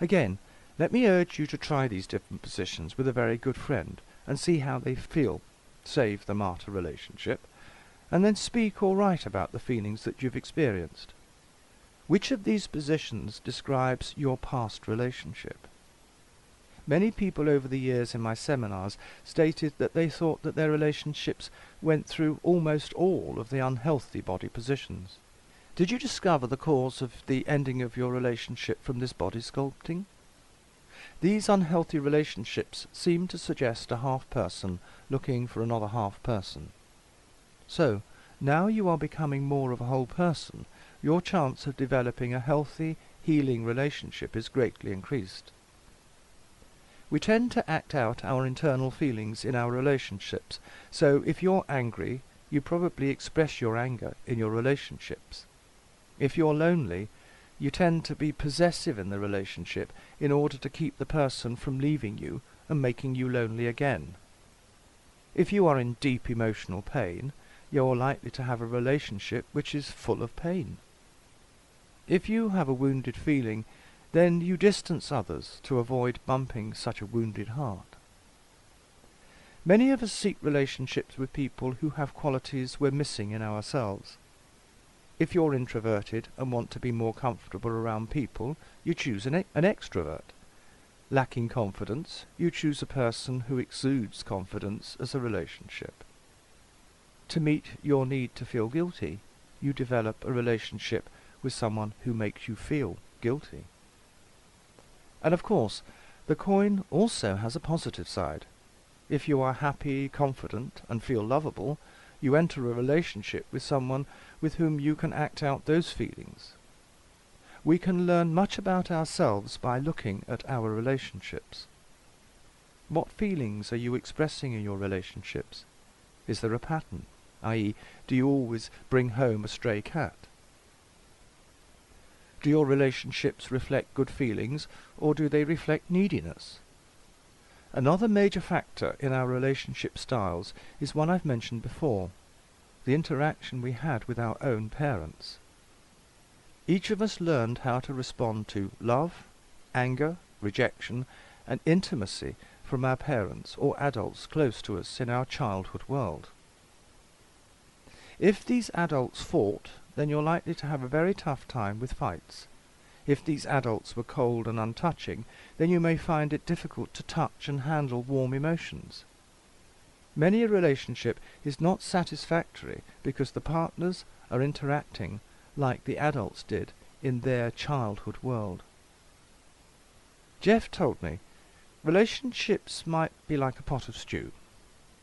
Again, let me urge you to try these different positions with a very good friend and see how they feel, save the martyr relationship, and then speak or write about the feelings that you've experienced. Which of these positions describes your past relationship? Many people over the years in my seminars stated that they thought that their relationships went through almost all of the unhealthy body positions. Did you discover the cause of the ending of your relationship from this body sculpting? These unhealthy relationships seem to suggest a half person looking for another half person. So, now you are becoming more of a whole person, your chance of developing a healthy, healing relationship is greatly increased. We tend to act out our internal feelings in our relationships, so if you're angry, you probably express your anger in your relationships. If you're lonely, you tend to be possessive in the relationship in order to keep the person from leaving you and making you lonely again. If you are in deep emotional pain, you're likely to have a relationship which is full of pain. If you have a wounded feeling, then you distance others to avoid bumping such a wounded heart. Many of us seek relationships with people who have qualities we're missing in ourselves. If you're introverted and want to be more comfortable around people, you choose an extrovert. Lacking confidence, you choose a person who exudes confidence as a relationship. To meet your need to feel guilty, you develop a relationship with someone who makes you feel guilty. And of course, the coin also has a positive side. If you are happy, confident, and feel lovable, you enter a relationship with someone with whom you can act out those feelings. We can learn much about ourselves by looking at our relationships. What feelings are you expressing in your relationships? Is there a pattern? i.e., do you always bring home a stray cat? Do your relationships reflect good feelings, or do they reflect neediness? Another major factor in our relationship styles is one I've mentioned before, the interaction we had with our own parents. Each of us learned how to respond to love, anger, rejection, and intimacy from our parents or adults close to us in our childhood world. If these adults fought, then you're likely to have a very tough time with fights. If these adults were cold and untouching, then you may find it difficult to touch and handle warm emotions. Many a relationship is not satisfactory because the partners are interacting like the adults did in their childhood world. Jeff told me, relationships might be like a pot of stew.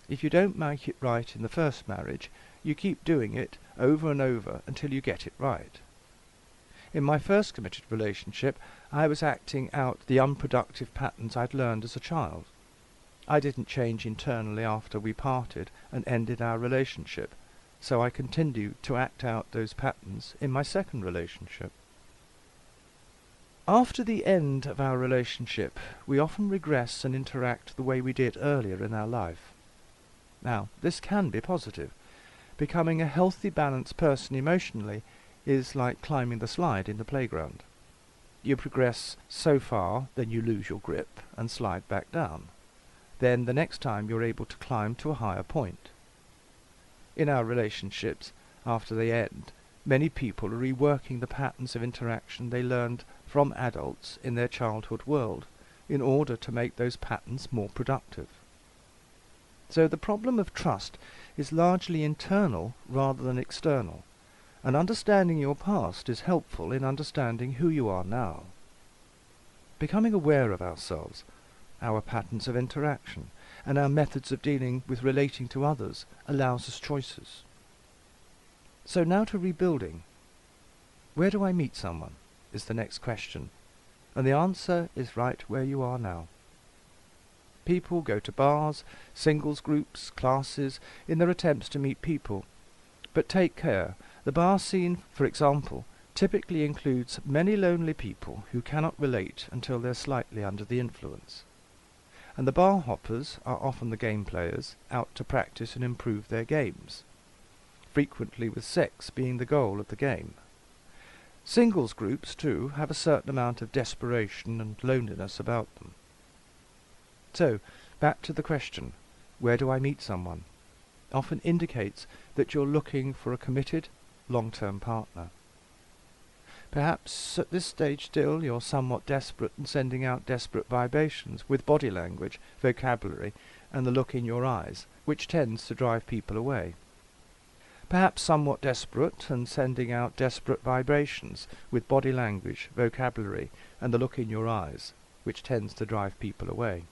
If you don't make it right in the first marriage, you keep doing it over and over until you get it right. In my first committed relationship, I was acting out the unproductive patterns I'd learned as a child. I didn't change internally after we parted and ended our relationship, so I continued to act out those patterns in my second relationship. After the end of our relationship, we often regress and interact the way we did earlier in our life. Now, this can be positive. Becoming a healthy, balanced person emotionally is like climbing the slide in the playground. You progress so far, then you lose your grip and slide back down. Then the next time you're able to climb to a higher point. In our relationships, after they end, many people are reworking the patterns of interaction they learned from adults in their childhood world in order to make those patterns more productive. So the problem of trust is largely internal rather than external, and understanding your past is helpful in understanding who you are now. Becoming aware of ourselves, our patterns of interaction, and our methods of dealing with relating to others allows us choices. So now to rebuilding. Where do I meet someone is the next question, and the answer is right where you are now. People go to bars, singles groups, classes, in their attempts to meet people. But take care, the bar scene, for example, typically includes many lonely people who cannot relate until they're slightly under the influence. And the bar hoppers are often the game players, out to practice and improve their games, frequently with sex being the goal of the game. Singles groups, too, have a certain amount of desperation and loneliness about them. So, back to the question, where do I meet someone? Often indicates that you're looking for a committed, long-term partner. Perhaps at this stage still you're somewhat desperate and sending out desperate vibrations with body language, vocabulary, and the look in your eyes, which tends to drive people away. Perhaps somewhat desperate and sending out desperate vibrations with body language, vocabulary, and the look in your eyes, which tends to drive people away.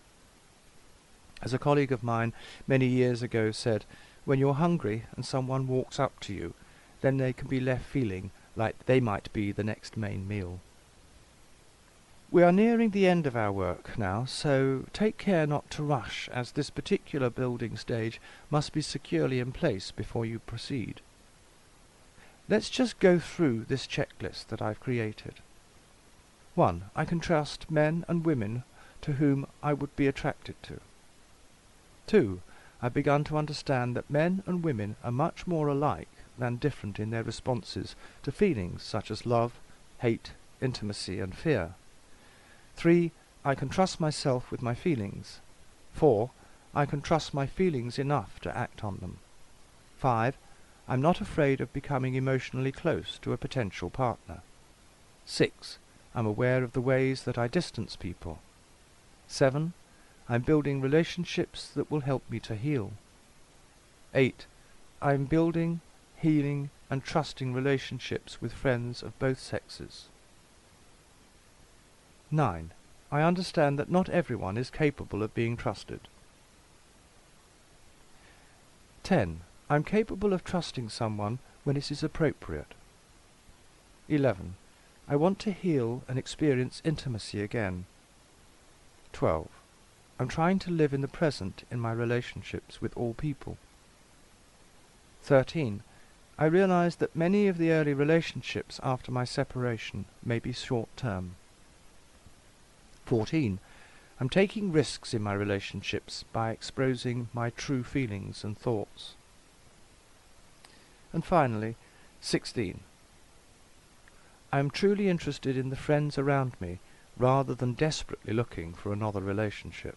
As a colleague of mine many years ago said, when you're hungry and someone walks up to you, then they can be left feeling like they might be the next main meal. We are nearing the end of our work now, so take care not to rush, as this particular building stage must be securely in place before you proceed. Let's just go through this checklist that I've created. 1. I can trust men and women to whom I would be attracted to. 2. I've begun to understand that men and women are much more alike than different in their responses to feelings such as love, hate, intimacy, and fear. 3. I can trust myself with my feelings. 4. I can trust my feelings enough to act on them. 5. I'm not afraid of becoming emotionally close to a potential partner. 6. I'm aware of the ways that I distance people. 7. I'm building relationships that will help me to heal. 8. I'm building, healing, and trusting relationships with friends of both sexes. 9. I understand that not everyone is capable of being trusted. 10. I'm capable of trusting someone when it is appropriate. 11. I want to heal and experience intimacy again. 12. I'm trying to live in the present in my relationships with all people. 13. I realize that many of the early relationships after my separation may be short-term. 14. I'm taking risks in my relationships by exposing my true feelings and thoughts. And finally, 16. I am truly interested in the friends around me rather than desperately looking for another relationship.